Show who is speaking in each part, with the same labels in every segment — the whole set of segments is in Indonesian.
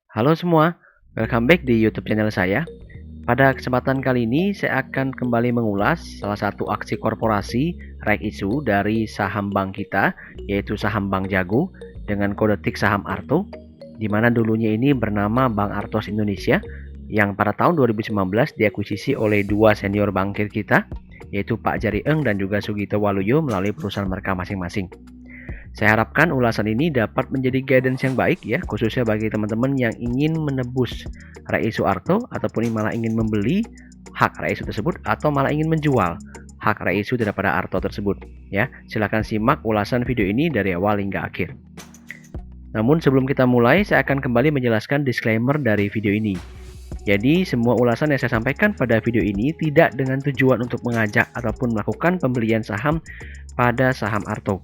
Speaker 1: Halo semua, welcome back di YouTube channel saya. Pada kesempatan kali ini, saya akan kembali mengulas salah satu aksi korporasi right issue dari saham bank kita, yaitu saham Bank Jago dengan kode tik saham ARTO, di mana dulunya ini bernama Bank Artos Indonesia, yang pada tahun 2019 diakuisisi oleh dua senior bankir kita, yaitu Pak Jari Eng dan juga Sugito Waluyo melalui perusahaan mereka masing-masing. Saya harapkan ulasan ini dapat menjadi guidance yang baik ya, khususnya bagi teman-teman yang ingin menebus Raisu Arto ataupun malah ingin membeli hak Raisu tersebut atau malah ingin menjual hak Raisu daripada Arto tersebut ya. Silahkan simak ulasan video ini dari awal hingga akhir. Namun sebelum kita mulai, saya akan kembali menjelaskan disclaimer dari video ini. Jadi semua ulasan yang saya sampaikan pada video ini tidak dengan tujuan untuk mengajak ataupun melakukan pembelian saham pada saham Arto.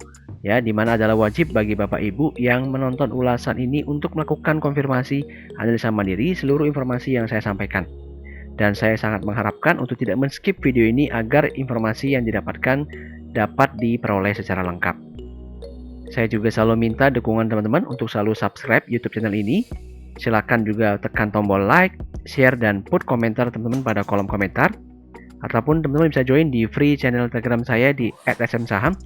Speaker 1: Ya, dimana adalah wajib bagi Bapak Ibu yang menonton ulasan ini untuk melakukan konfirmasi analisa mandiri seluruh informasi yang saya sampaikan. Dan saya sangat mengharapkan untuk tidak men-skip video ini agar informasi yang didapatkan dapat diperoleh secara lengkap. Saya juga selalu minta dukungan teman-teman untuk selalu subscribe YouTube channel ini. Silakan juga tekan tombol like, share, dan put komentar teman-teman pada kolom komentar. Ataupun teman-teman bisa join di free channel Telegram saya di @smsaham,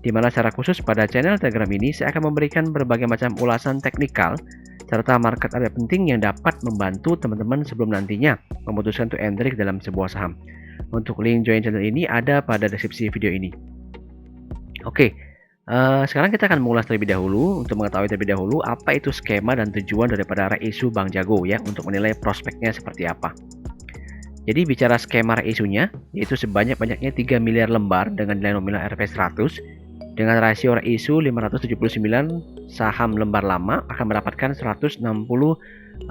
Speaker 1: di mana secara khusus pada channel Telegram ini saya akan memberikan berbagai macam ulasan teknikal serta market area penting yang dapat membantu teman-teman sebelum nantinya memutuskan untuk entry dalam sebuah saham. Untuk link join channel ini ada pada deskripsi video ini. Oke, sekarang kita akan mengulas terlebih dahulu untuk mengetahui terlebih dahulu apa itu skema dan tujuan daripada reissue Bank Jago ya, untuk menilai prospeknya seperti apa. Jadi bicara skema reissue-nya, yaitu sebanyak-banyaknya 3 miliar lembar dengan nilai nominal Rp100 dengan rasio reissue 579 saham lembar lama akan mendapatkan 160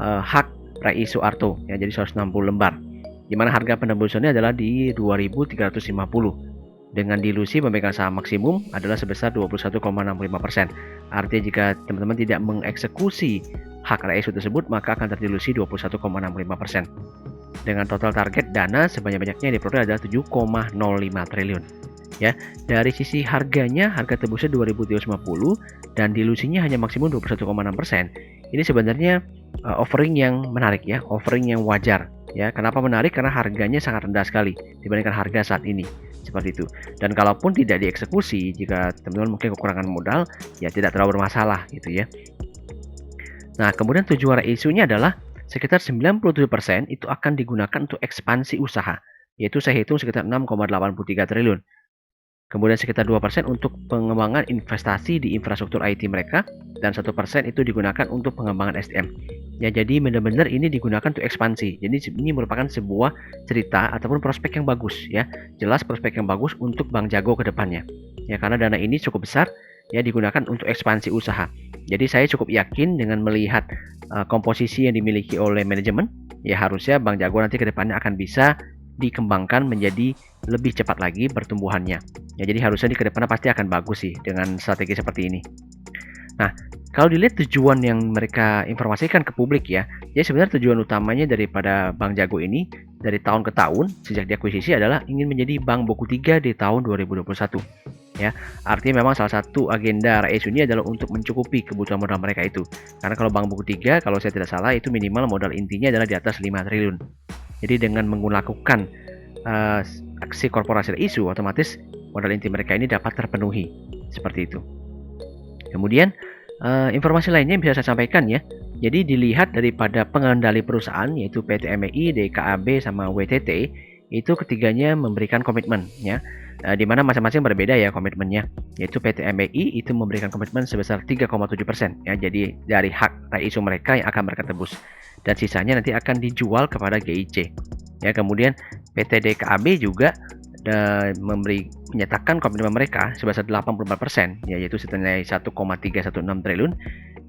Speaker 1: hak reissue Arto ya, jadi 160 lembar. Di mana harga penembusannya adalah di 2.350 dengan dilusi pemegang saham maksimum adalah sebesar 21,65%. Artinya jika teman-teman tidak mengeksekusi hak reissue tersebut, maka akan terdilusi 21,65%. Dengan total target dana sebanyak-banyaknya yang diperoleh adalah 7,05 triliun. Ya, dari sisi harganya, harga tebusnya 2.350 dan dilusinya hanya maksimum 21,6%. Ini sebenarnya offering yang menarik ya, offering yang wajar ya. Kenapa menarik? Karena harganya sangat rendah sekali dibandingkan harga saat ini. Seperti itu. Dan kalaupun tidak dieksekusi, jika teman-teman mungkin kekurangan modal, ya tidak terlalu bermasalah gitu ya. Nah, kemudian tujuan reissue-nya adalah sekitar 97% itu akan digunakan untuk ekspansi usaha, yaitu saya hitung sekitar 6,83 triliun. Kemudian sekitar 2% untuk pengembangan investasi di infrastruktur IT mereka, dan 1% itu digunakan untuk pengembangan SDM. Ya, jadi benar-benar ini digunakan untuk ekspansi. Jadi ini merupakan sebuah cerita ataupun prospek yang bagus ya. Jelas prospek yang bagus untuk Bank Jago ke depannya. Ya, karena dana ini cukup besar ya, digunakan untuk ekspansi usaha. Jadi saya cukup yakin dengan melihat komposisi yang dimiliki oleh manajemen, ya harusnya Bank Jago nanti ke depannya akan bisa dikembangkan menjadi lebih cepat lagi pertumbuhannya. Ya, jadi harusnya di ke depannya pasti akan bagus sih dengan strategi seperti ini. Nah, kalau dilihat tujuan yang mereka informasikan ke publik ya, jadi sebenarnya tujuan utamanya daripada Bank Jago ini dari tahun ke tahun sejak diakuisisi adalah ingin menjadi bank buku 3 di tahun 2021. Ya, artinya memang salah satu agenda reissue ini adalah untuk mencukupi kebutuhan modal mereka itu. Karena kalau bank buku 3, kalau saya tidak salah itu minimal modal intinya adalah di atas 5 triliun. Jadi dengan melakukan aksi korporasi reissue, otomatis modal inti mereka ini dapat terpenuhi. Seperti itu. Kemudian informasi lainnya yang bisa saya sampaikan ya. Jadi dilihat daripada pengendali perusahaan yaitu PT MEI, DKAB sama WTT, itu ketiganya memberikan komitmen ya. Di mana masing-masing berbeda ya komitmennya. Yaitu PT MEI itu memberikan komitmen sebesar 3,7% ya. Jadi dari hak reissue mereka yang akan mereka tebus, dan sisanya nanti akan dijual kepada GIC. Ya, kemudian PT DKAB juga menyatakan komitmen mereka sebesar 84% ya, yaitu senilai 1,316 triliun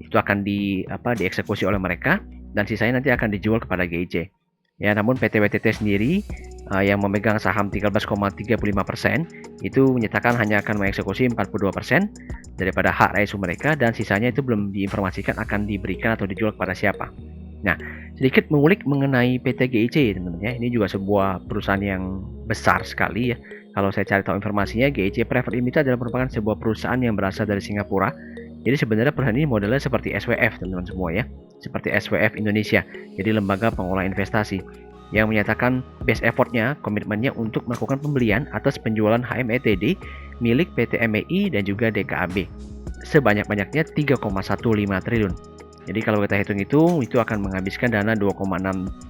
Speaker 1: itu akan dieksekusi oleh mereka, dan sisanya nanti akan dijual kepada GIC. Ya, namun PT WTT sendiri yang memegang saham 13,35% itu menyatakan hanya akan mengeksekusi 42% daripada hak reissue mereka, dan sisanya itu belum diinformasikan akan diberikan atau dijual kepada siapa. Nah, sedikit mengulik mengenai PT GIC teman-teman ya. Ini juga sebuah perusahaan yang besar sekali ya. Kalau saya cari tahu informasinya, GIC Private Limited adalah merupakan sebuah perusahaan yang berasal dari Singapura. Jadi sebenarnya perusahaan ini modelnya seperti SWF teman-teman semua ya. seperti SWF Indonesia, jadi lembaga pengelola investasi, yang menyatakan best effortnya, komitmennya untuk melakukan pembelian atas penjualan HMETD milik PT MEI dan juga DKAB sebanyak-banyaknya 3,15 triliun. Jadi kalau kita hitung-hitung itu akan menghabiskan dana 2,6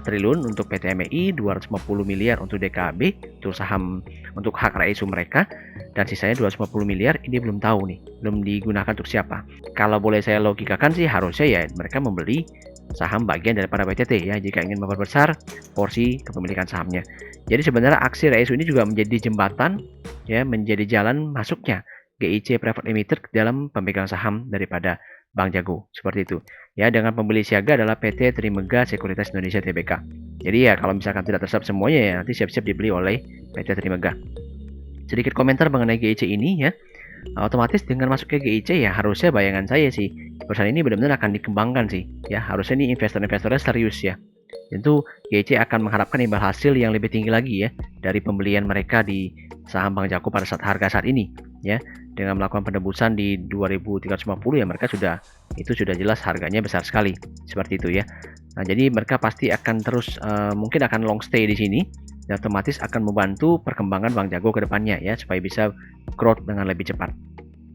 Speaker 1: triliun untuk PT MEI, 250 miliar untuk DKAB untuk saham untuk hak RAISU mereka, dan sisanya 250 miliar ini belum tahu nih, belum digunakan untuk siapa. Kalau boleh saya logikakan sih harusnya ya mereka membeli saham bagian daripada PTT ya jika ingin memperbesar porsi kepemilikan sahamnya. Jadi sebenarnya aksi RAISU ini juga menjadi jembatan ya, menjadi jalan masuknya GIC Private Limited dalam pemegang saham daripada Bank Jago, seperti itu. Ya, dengan pembeli siaga adalah PT Trimega Sekuritas Indonesia Tbk. Jadi ya kalau misalkan tidak terserap semuanya ya nanti siap-siap dibeli oleh PT Trimega. Sedikit komentar mengenai GIC ini ya. Otomatis dengan masuknya GIC ya harusnya bayangan saya sih perusahaan ini benar-benar akan dikembangkan sih ya, harusnya nih investor-investornya serius ya. Tentu GIC akan mengharapkan imbal hasil yang lebih tinggi lagi ya dari pembelian mereka di saham Bank Jago pada harga saat ini ya. Dengan melakukan penebusan di 2.350 ya mereka sudah jelas harganya besar sekali seperti itu ya. Nah, jadi mereka pasti akan terus mungkin akan long stay di sini dan otomatis akan membantu perkembangan Bank Jago ke depannya ya supaya bisa growth dengan lebih cepat.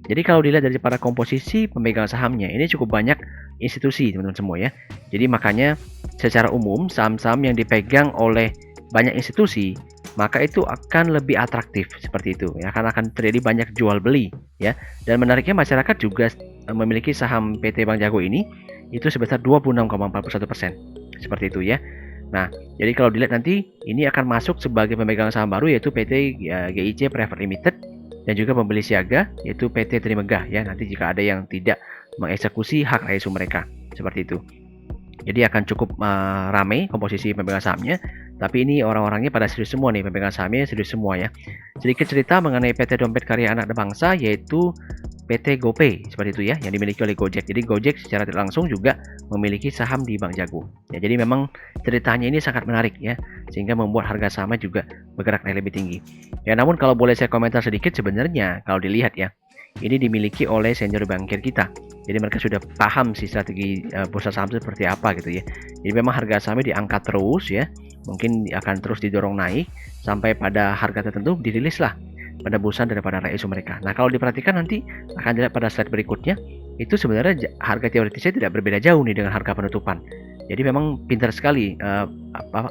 Speaker 1: Jadi kalau dilihat dari pada komposisi pemegang sahamnya ini cukup banyak institusi teman-teman semua ya. Jadi makanya secara umum saham-saham yang dipegang oleh banyak institusi maka itu akan lebih atraktif seperti itu ya, karena akan terjadi banyak jual beli ya. Dan menariknya masyarakat juga memiliki saham PT Bank Jago ini itu sebesar 26,41% seperti itu ya. Nah, jadi kalau dilihat nanti ini akan masuk sebagai pemegang saham baru yaitu PT GIC Private Limited dan juga pembeli siaga yaitu PT Trimega ya, nanti jika ada yang tidak mengeksekusi hak RAISU mereka seperti itu. Jadi akan cukup ramai komposisi pemegang sahamnya, tapi ini orang-orangnya pada serius semua nih, pemegang sahamnya serius semua ya. Sedikit cerita mengenai PT Dompet Karya Anak Bangsa yaitu PT GoPay seperti itu ya, yang dimiliki oleh Gojek. Jadi Gojek secara tidak langsung juga memiliki saham di Bank Jago. Ya, jadi memang ceritanya ini sangat menarik ya, sehingga membuat harga sahamnya juga bergerak naik lebih tinggi. Ya, namun kalau boleh saya komentar sedikit, sebenarnya kalau dilihat ya, ini dimiliki oleh senior bankir kita. Jadi mereka sudah paham sih strategi bursa saham seperti apa gitu ya. Jadi memang harga sahamnya diangkat terus ya, mungkin akan terus didorong naik sampai pada harga tertentu dirilislah penebusan daripada RAISU mereka. Nah, kalau diperhatikan nanti akan dilihat pada slide berikutnya, itu sebenarnya harga teoritisnya tidak berbeda jauh nih dengan harga penutupan. Jadi memang pintar sekali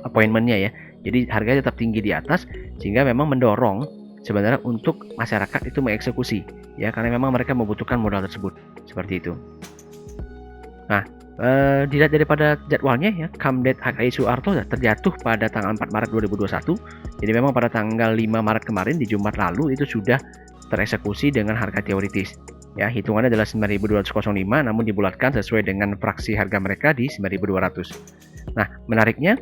Speaker 1: appointmentnya ya. Jadi harganya tetap tinggi di atas sehingga memang mendorong sebenarnya untuk masyarakat itu mengeksekusi ya, karena memang mereka membutuhkan modal tersebut seperti itu. Nah, dilihat daripada jadwalnya ya, come date hak RAISU Arto terjatuh pada tanggal 4 Maret 2021. Jadi memang pada tanggal 5 Maret kemarin di Jumat lalu itu sudah tereksekusi dengan harga teoritis. Ya, hitungannya adalah 9.205 namun dibulatkan sesuai dengan fraksi harga mereka di 9.200. Nah, menariknya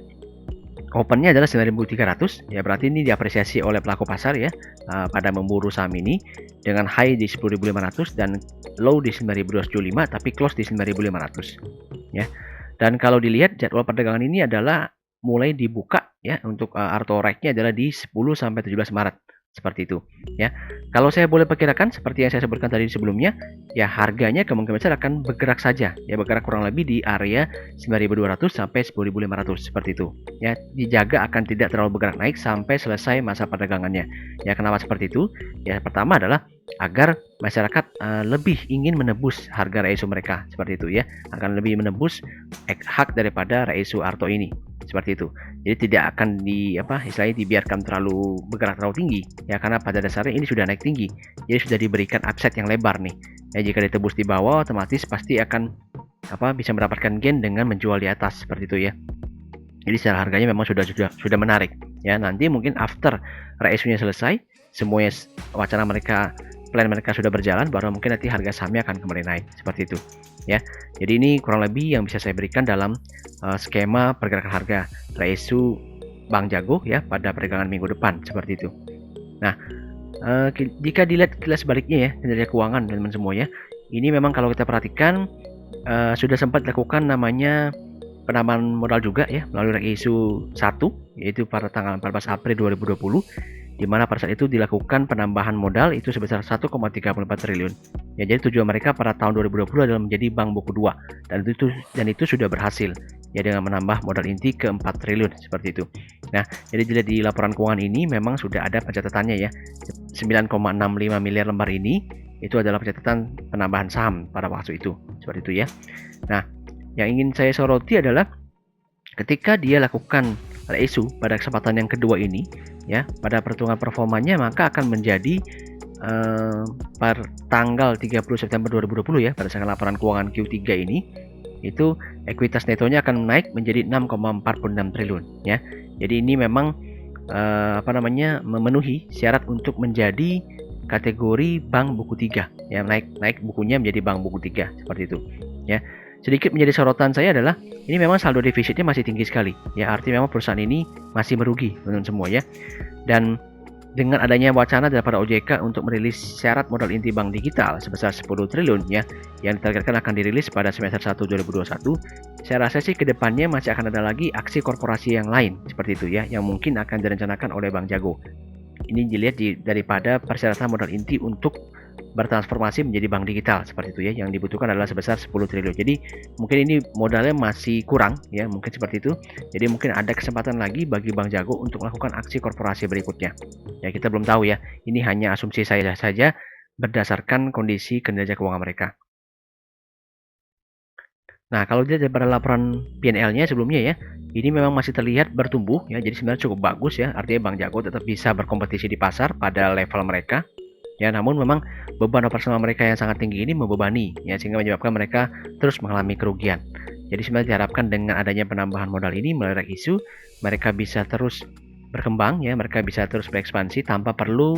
Speaker 1: opennya adalah 9.300 ya, berarti ini diapresiasi oleh pelaku pasar ya pada memburu saham ini dengan high di 10.500 dan low di 9.275 tapi close di 9.500 ya. Dan kalau dilihat jadwal perdagangan ini adalah mulai dibuka ya untuk Arto Right-nya adalah di 10 sampai 17 Maret seperti itu ya. Kalau saya boleh perkirakan seperti yang saya sebutkan tadi sebelumnya ya, harganya kemungkinan besar akan bergerak saja ya, bergerak kurang lebih di area 9.200 sampai 10.500 seperti itu ya, dijaga akan tidak terlalu bergerak naik sampai selesai masa perdagangannya ya. Kenapa seperti itu ya? Pertama adalah agar masyarakat lebih ingin menebus harga RAISU mereka seperti itu ya, akan lebih menebus hak daripada RAISU Arto ini seperti itu. Jadi tidak akan istilahnya dibiarkan bergerak terlalu tinggi ya, karena pada dasarnya ini sudah naik tinggi, jadi sudah diberikan upside yang lebar nih ya. Jika ditebus di bawah otomatis pasti akan bisa mendapatkan gain dengan menjual di atas seperti itu ya. Jadi secara harganya memang sudah menarik ya. Nanti mungkin after RAISU-nya selesai, semuanya wacana mereka, plan mereka sudah berjalan, baru mungkin nanti harga sahamnya akan kembali naik seperti itu ya. Jadi ini kurang lebih yang bisa saya berikan dalam skema pergerakan harga RAISU Bank Jago ya pada perdagangan minggu depan seperti itu. Nah, jika dilihat kilas baliknya ya, kinerja keuangan teman-teman semua ya, ini memang kalau kita perhatikan sudah sempat dilakukan namanya penambahan modal juga ya melalui RAISU 1 yaitu pada tanggal 14 April 2020 di mana pada saat itu dilakukan penambahan modal itu sebesar 1,34 triliun. Ya, jadi tujuan mereka pada tahun 2020 adalah menjadi bank buku 2 dan itu sudah berhasil ya dengan menambah modal inti ke 4 triliun seperti itu. Nah, jadi dilihat di laporan keuangan ini memang sudah ada pencatatannya ya. 9,65 miliar lembar ini itu adalah pencatatan penambahan saham pada waktu itu. Seperti itu ya. Nah, yang ingin saya soroti adalah ketika dia lakukan isu pada kesempatan yang kedua ini ya, pada perhitungan performanya maka akan menjadi per tanggal 30 September 2020 ya, berdasarkan laporan keuangan Q3 ini, itu ekuitas netonya akan naik menjadi 6,46 triliun ya. Jadi ini memang memenuhi syarat untuk menjadi kategori bank buku 3 ya, naik bukunya menjadi bank buku 3 seperti itu ya. Sedikit menjadi sorotan saya adalah ini memang saldo defisitnya masih tinggi sekali ya, artinya memang perusahaan ini masih merugi teman-teman semua ya. Dan dengan adanya wacana daripada OJK untuk merilis syarat modal inti bank digital sebesar 10 triliun ya, yang ditargetkan akan dirilis pada semester 1 2021, saya rasa sih kedepannya masih akan ada lagi aksi korporasi yang lain seperti itu ya, yang mungkin akan direncanakan oleh Bank Jago. Ini dilihat daripada persyaratan modal inti untuk bertransformasi menjadi bank digital seperti itu ya, yang dibutuhkan adalah sebesar 10 triliun. Jadi mungkin ini modalnya masih kurang ya, mungkin seperti itu. Jadi mungkin ada kesempatan lagi bagi Bank Jago untuk melakukan aksi korporasi berikutnya. Ya, kita belum tahu ya. Ini hanya asumsi saya saja berdasarkan kondisi kinerja keuangan mereka. Nah, kalau dilihat dari laporan P&L-nya sebelumnya ya, ini memang masih terlihat bertumbuh ya, jadi sebenarnya cukup bagus ya. Artinya Bank Jago tetap bisa berkompetisi di pasar pada level mereka. Ya, namun memang beban operasional mereka yang sangat tinggi ini membebani ya, sehingga menyebabkan mereka terus mengalami kerugian. Jadi sebenarnya diharapkan dengan adanya penambahan modal ini melalui isu, mereka bisa terus berkembang ya, mereka bisa terus berekspansi tanpa perlu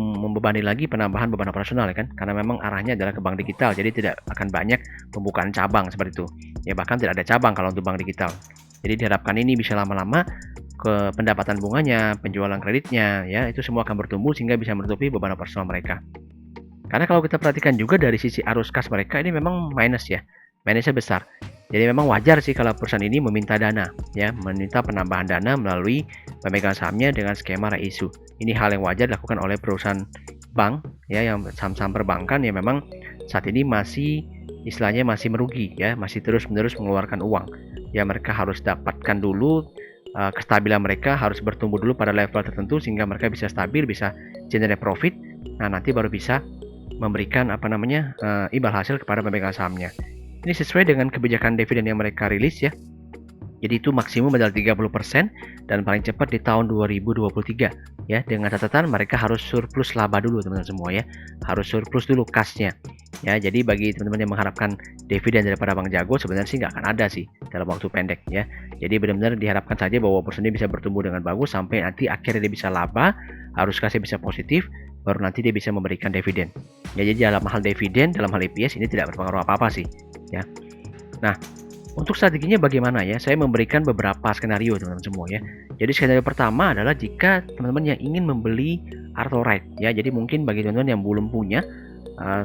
Speaker 1: membebani lagi penambahan beban operasional ya kan, karena memang arahnya adalah ke bank digital, jadi tidak akan banyak pembukaan cabang seperti itu ya, bahkan tidak ada cabang kalau untuk bank digital. Jadi diharapkan ini bisa lama-lama ke pendapatan bunganya, penjualan kreditnya ya, itu semua akan bertumbuh sehingga bisa menutupi beban operasional mereka. Karena kalau kita perhatikan juga dari sisi arus kas mereka ini memang minus ya, minusnya besar. Jadi memang wajar sih kalau perusahaan ini meminta dana ya, meminta penambahan dana melalui pemegang sahamnya dengan skema reisu. Ini hal yang wajar dilakukan oleh perusahaan bank ya, yang saham-saham perbankan yang memang saat ini masih istilahnya masih merugi ya, masih terus-menerus mengeluarkan uang. Ya, mereka harus dapatkan dulu kestabilan, mereka harus bertumbuh dulu pada level tertentu sehingga mereka bisa stabil, bisa generate profit. Nah, nanti baru bisa memberikan imbal hasil kepada pemegang sahamnya. Ini sesuai dengan kebijakan dividen yang mereka rilis ya. Jadi itu maksimum adalah 30% dan paling cepat di tahun 2023 ya, dengan catatan mereka harus surplus laba dulu teman-teman semua ya. Harus surplus dulu kasnya. Ya, jadi bagi teman-teman yang mengharapkan dividen daripada Bank Jago sebenarnya sih nggak akan ada sih dalam waktu pendek ya. Jadi benar-benar diharapkan saja bahwa perusahaan ini bisa bertumbuh dengan bagus sampai nanti akhirnya dia bisa laba, harus kasih bisa positif, baru nanti dia bisa memberikan dividen. Ya, jadi dalam hal dividen, dalam hal EPS ini tidak berpengaruh apa-apa sih ya. Nah, untuk strateginya bagaimana ya? Saya memberikan beberapa skenario teman-teman semua ya. Jadi skenario pertama adalah jika teman-teman yang ingin membeli Arto Right ya. Jadi mungkin bagi teman-teman yang belum punya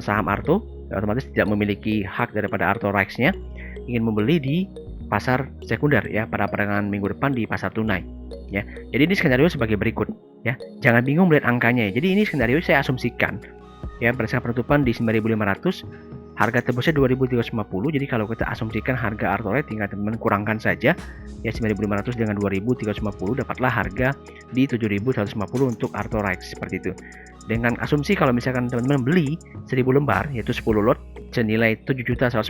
Speaker 1: saham Arto, otomatis tidak memiliki hak daripada Arto Rights-nya, ingin membeli di pasar sekunder ya, pada perdagangan minggu depan di pasar tunai ya. Jadi ini skenario sebagai berikut ya. Jangan bingung melihat angkanya ya. Jadi ini skenario saya asumsikan ya, berdasarkan penutupan di 9.500, harga tebusnya 2.350. Jadi kalau kita asumsikan harga Arto Right, tinggal teman-teman kurangkan saja ya, 9.500 dengan 2.350 dapatlah harga di 7.150 untuk Arto Right seperti itu. Dengan asumsi kalau misalkan teman-teman beli 1000 lembar yaitu 10 lot senilai 7.150.000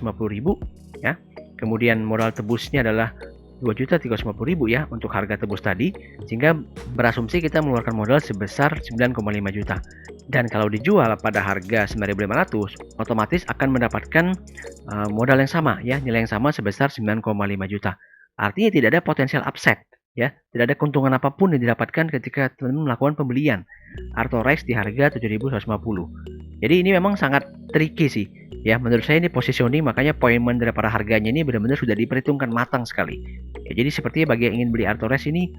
Speaker 1: ya. Kemudian modal tebusnya adalah 2.350.000 ya untuk harga tebus tadi, sehingga berasumsi kita mengeluarkan modal sebesar 9,5 juta. Dan kalau dijual pada harga 9.500, otomatis akan mendapatkan modal yang sama ya, nilai yang sama sebesar 9,5 juta. Artinya tidak ada potensial upside ya, tidak ada keuntungan apapun yang didapatkan ketika teman-teman melakukan pembelian Arto Rights di harga 7.150. Jadi ini memang sangat tricky sih ya, menurut saya ini positioning, makanya appointment daripada harganya ini benar-benar sudah diperhitungkan matang sekali ya. Jadi sepertinya bagi yang ingin beli Arto Rights ini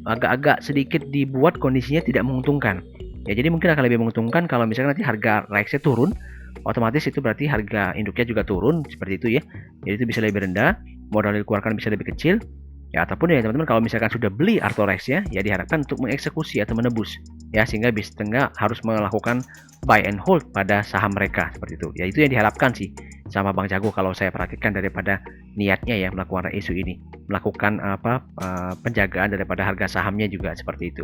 Speaker 1: agak-agak sedikit dibuat kondisinya tidak menguntungkan ya. Jadi mungkin akan lebih menguntungkan kalau misalnya nanti harga Rights-nya turun, otomatis itu berarti harga induknya juga turun seperti itu ya. Jadi itu bisa lebih rendah, modal yang dikeluarkan bisa lebih kecil Ya, ataupun ya teman-teman kalau misalkan sudah beli Arthrex ya diharapkan untuk mengeksekusi atau menebus ya, sehingga bisa tengah harus melakukan buy and hold pada saham mereka seperti itu. Ya itu yang diharapkan sih sama Bang Jago kalau saya perhatikan daripada niatnya ya melakukan isu ini, melakukan penjagaan daripada harga sahamnya juga seperti itu.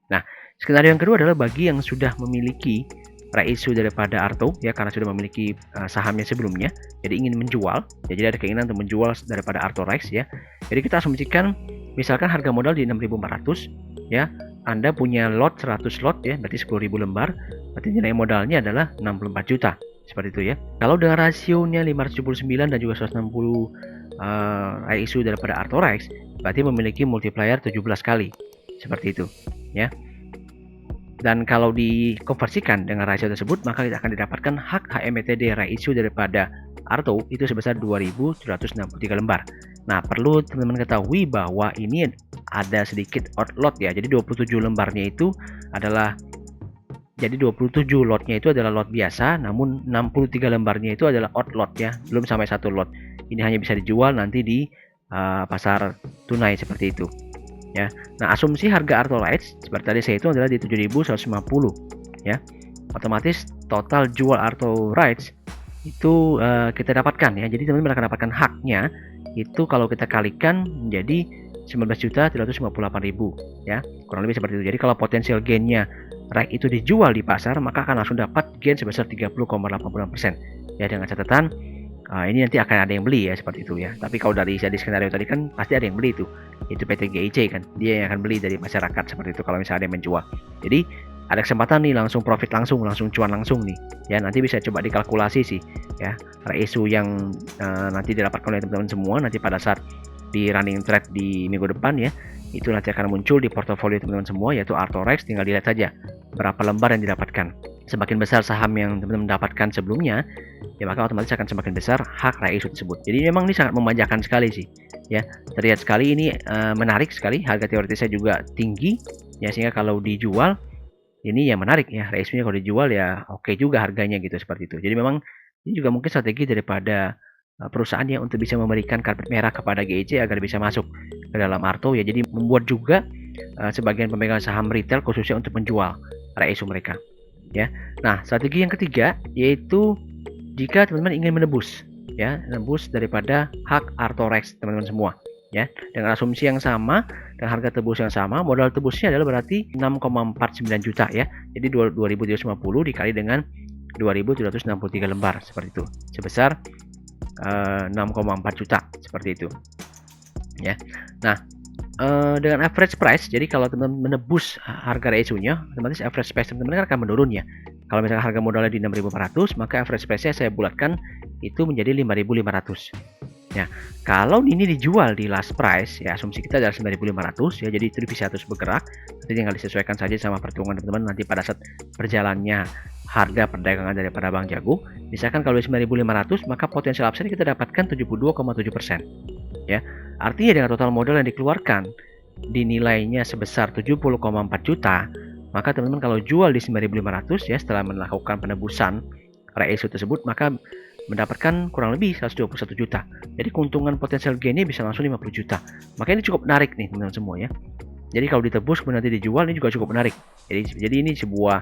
Speaker 1: Nah, skenario yang kedua adalah bagi yang sudah memiliki isu daripada Arto ya, karena sudah memiliki sahamnya sebelumnya, jadi ingin menjual ya, jadi ada keinginan untuk menjual daripada Arthrex ya. Jadi kita asumsikan misalkan harga modal di 6.400 ya, Anda punya lot 100 lot ya, berarti 10.000 lembar, berarti nilai modalnya adalah 64 juta seperti itu ya. Kalau dengan rasionya 579 dan juga 160 isu daripada Arthrex, berarti memiliki multiplier 17 kali seperti itu ya. Dan kalau dikonversikan dengan rasio tersebut, maka kita akan didapatkan hak HMTD isu daripada Arto itu sebesar 2.763 lembar. Nah, perlu teman-teman ketahui bahwa ini ada sedikit outlot ya. Jadi 27 lembarnya itu adalah, jadi 27 lotnya itu adalah lot biasa, namun 63 lembarnya itu adalah outlot ya, belum sampai satu lot. Ini hanya bisa dijual nanti di pasar tunai seperti itu. Ya. Nah, asumsi harga Arthrex seperti tadi saya itu adalah di 7.150 ya. Otomatis total jual Arthrex itu kita dapatkan ya. Jadi teman-teman akan dapatkan haknya itu kalau kita kalikan menjadi 19.358.000 ya. Kurang lebih seperti itu. Jadi kalau potensial gainnya REIT itu dijual di pasar, maka akan langsung dapat gain sebesar 30,86%. Ya, dengan catatan ini nanti akan ada yang beli ya seperti itu ya. Tapi kalau dari skenario tadi kan pasti ada yang beli itu PT GIC kan, dia yang akan beli dari masyarakat seperti itu kalau misalnya ada yang menjual. Jadi ada kesempatan nih langsung profit langsung cuan langsung nih ya. Nanti bisa coba dikalkulasi sih ya, isu yang nanti didapatkan oleh teman-teman semua nanti pada saat di running trade di minggu depan ya, itu nanti akan muncul di portofolio teman-teman semua, yaitu Arthrex. Tinggal dilihat saja berapa lembar yang didapatkan. Semakin besar saham yang teman-teman dapatkan sebelumnya, ya maka otomatis akan semakin besar hak isu tersebut. Jadi memang ini sangat memanjakan sekali sih ya. Terlihat sekali ini menarik sekali, harga teoritisnya juga tinggi ya, sehingga kalau dijual ini ya menarik ya, isunya kalau dijual ya oke juga harganya gitu seperti itu. Jadi memang ini juga mungkin strategi daripada perusahaan ya untuk bisa memberikan karpet merah kepada GIC agar bisa masuk ke dalam Arto ya. Jadi membuat juga sebagian pemegang saham retail khususnya untuk menjual isu mereka ya. Nah, strategi yang ketiga yaitu jika teman-teman ingin menebus ya, menebus daripada hak Arthrex teman-teman semua ya, dengan asumsi yang sama dan harga tebus yang sama. Modal tebusnya adalah berarti 6,49 juta ya. Jadi 2.350 dikali dengan 2.763 lembar seperti itu, sebesar 6,4 juta seperti itu ya. Nah, dengan average price, jadi kalau teman-teman menebus harga isunya, otomatis average price teman-teman akan menurun ya. Kalau misalkan harga modalnya di 6.400, maka average price-nya saya bulatkan itu menjadi 5.500 ya. Kalau ini dijual di last price ya, asumsi kita adalah 9.500 ya, jadi itu bisa terus bergerak. Nanti tinggal disesuaikan saja sama perhitungan teman-teman nanti pada saat berjalannya harga perdagangan daripada Bang Jago. Misalkan kalau 9.500, maka potensial upside kita dapatkan 72,7% ya. Artinya dengan total modal yang dikeluarkan dinilainya sebesar 70,4 juta, maka teman-teman kalau jual di 9.500 ya, setelah melakukan penebusan isu tersebut, maka mendapatkan kurang lebih 121 juta. Jadi keuntungan potensial gainnya bisa langsung 50 juta. Maka ini cukup menarik nih teman-teman semua ya. Jadi kalau ditebus kemudian nanti dijual, ini juga cukup menarik. Jadi ini sebuah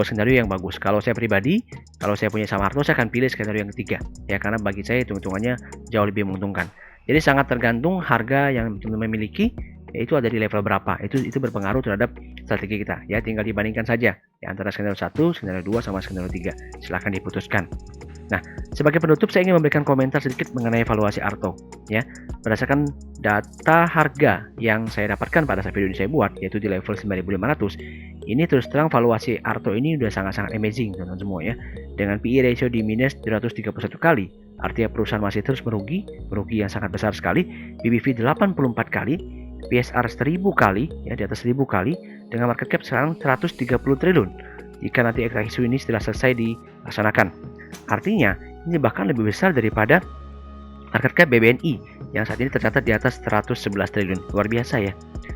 Speaker 1: skenario yang bagus. Kalau saya pribadi, kalau saya punya saham Arto, saya akan pilih skenario yang ketiga ya, karena bagi saya hitung-hitungannya jauh lebih menguntungkan. Jadi sangat tergantung harga yang teman-teman miliki, yaitu ada di level berapa. Itu berpengaruh terhadap strategi kita ya. Tinggal dibandingkan saja ya, antara skenario 1, skenario 2 sama skenario 3. Silahkan diputuskan. Nah, sebagai penutup saya ingin memberikan komentar sedikit mengenai valuasi Arto ya. Berdasarkan data harga yang saya dapatkan pada saat video ini saya buat, yaitu di level 9.500, ini terus terang valuasi Arto ini udah sangat-sangat amazing teman-teman semua ya. Dengan PE ratio di minus 331 kali, artinya perusahaan masih terus merugi yang sangat besar sekali. PBV 84 kali, PSR 1000 kali ya, di atas 1000 kali, dengan market cap sekarang 130 triliun jika nanti isu ini setelah selesai dilaksanakan. Artinya ini bahkan lebih besar daripada market cap BBNI yang saat ini tercatat di atas 111 triliun. Luar biasa ya.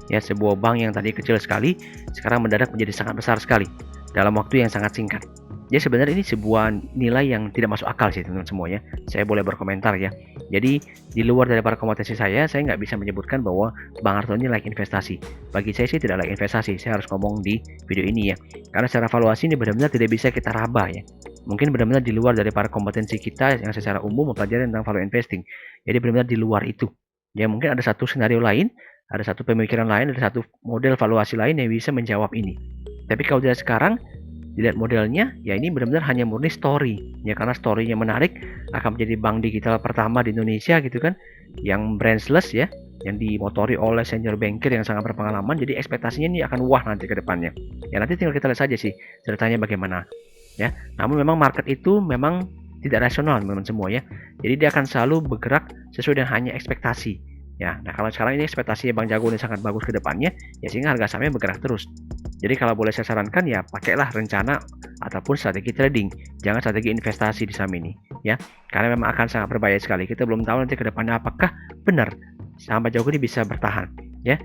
Speaker 1: Ya, sebuah bank yang tadi kecil sekali sekarang mendadak menjadi sangat besar sekali dalam waktu yang sangat singkat. Jadi sebenarnya ini sebuah nilai yang tidak masuk akal sih teman-teman semuanya. Saya boleh berkomentar ya. Jadi di luar daripada kompetensi saya nggak bisa menyebutkan bahwa Bang Arto ini layak investasi. Bagi saya sih tidak layak investasi. Saya harus ngomong di video ini ya. Karena secara valuasi ini benar-benar tidak bisa kita raba ya. Mungkin benar-benar di luar daripada kompetensi kita yang secara umum mempelajari tentang value investing. Jadi benar-benar di luar itu. Ya mungkin ada satu skenario lain, ada satu pemikiran lain, ada satu model valuasi lain yang bisa menjawab ini. Tapi kalau tidak sekarang, dilihat modelnya, ya ini benar-benar hanya murni story. Ya karena story-nya menarik, akan menjadi bank digital pertama di Indonesia gitu kan, yang branchless ya, yang dimotori oleh senior banker yang sangat berpengalaman. Jadi ekspektasinya ini akan wah nanti ke depannya. Ya nanti tinggal kita lihat saja sih ceritanya bagaimana. Ya, namun memang market itu memang tidak rasional teman-teman semua ya. Jadi dia akan selalu bergerak sesuai dengan hanya ekspektasi. Ya, nah kalau sekarang ini ekspektasinya Bang Jago ini sangat bagus ke depannya, ya sehingga harga sahamnya bergerak terus. Jadi kalau boleh saya sarankan ya pakailah rencana ataupun strategi trading, jangan strategi investasi di saham ini ya. Karena memang akan sangat berbahaya sekali. Kita belum tahu nanti ke depannya apakah benar saham Bang Jago ini bisa bertahan ya.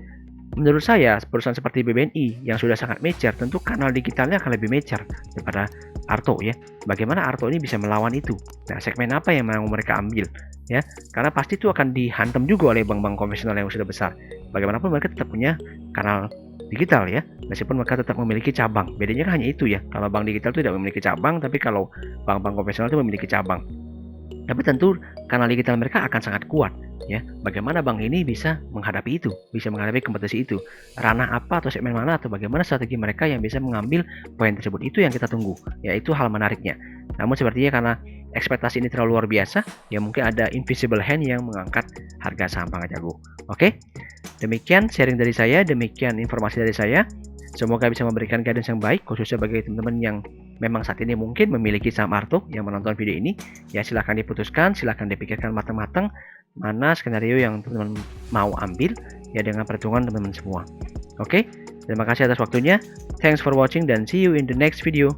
Speaker 1: Menurut saya, perusahaan seperti BBNI yang sudah sangat mature, tentu kanal digitalnya akan lebih mature daripada Arto ya. Bagaimana Arto ini bisa melawan itu? Nah, segmen apa yang mau mereka ambil ya? Karena pasti itu akan dihantam juga oleh bank-bank konvensional yang sudah besar. Bagaimanapun mereka tetap punya kanal digital ya, meskipun mereka tetap memiliki cabang. Bedanya kan hanya itu ya. Kalau bank digital itu tidak memiliki cabang, tapi kalau bank-bank konvensional itu memiliki cabang. Tapi tentu kanal digital mereka akan sangat kuat ya. Bagaimana bank ini bisa menghadapi itu, bisa menghadapi kompetisi itu, ranah apa atau segmen mana, atau bagaimana strategi mereka yang bisa mengambil poin tersebut, itu yang kita tunggu ya. Itu hal menariknya. Namun sepertinya karena ekspektasi ini terlalu luar biasa ya, mungkin ada invisible hand yang mengangkat harga saham Bang Jago. Oke, demikian sharing dari saya, demikian informasi dari saya. Semoga bisa memberikan guidance yang baik, khususnya bagi teman-teman yang memang saat ini mungkin memiliki saham Arto yang menonton video ini. Ya silahkan diputuskan, silahkan dipikirkan matang-matang mana skenario yang teman-teman mau ambil ya, dengan perhitungan teman-teman semua. Oke, terima kasih atas waktunya. Thanks for watching dan see you in the next video.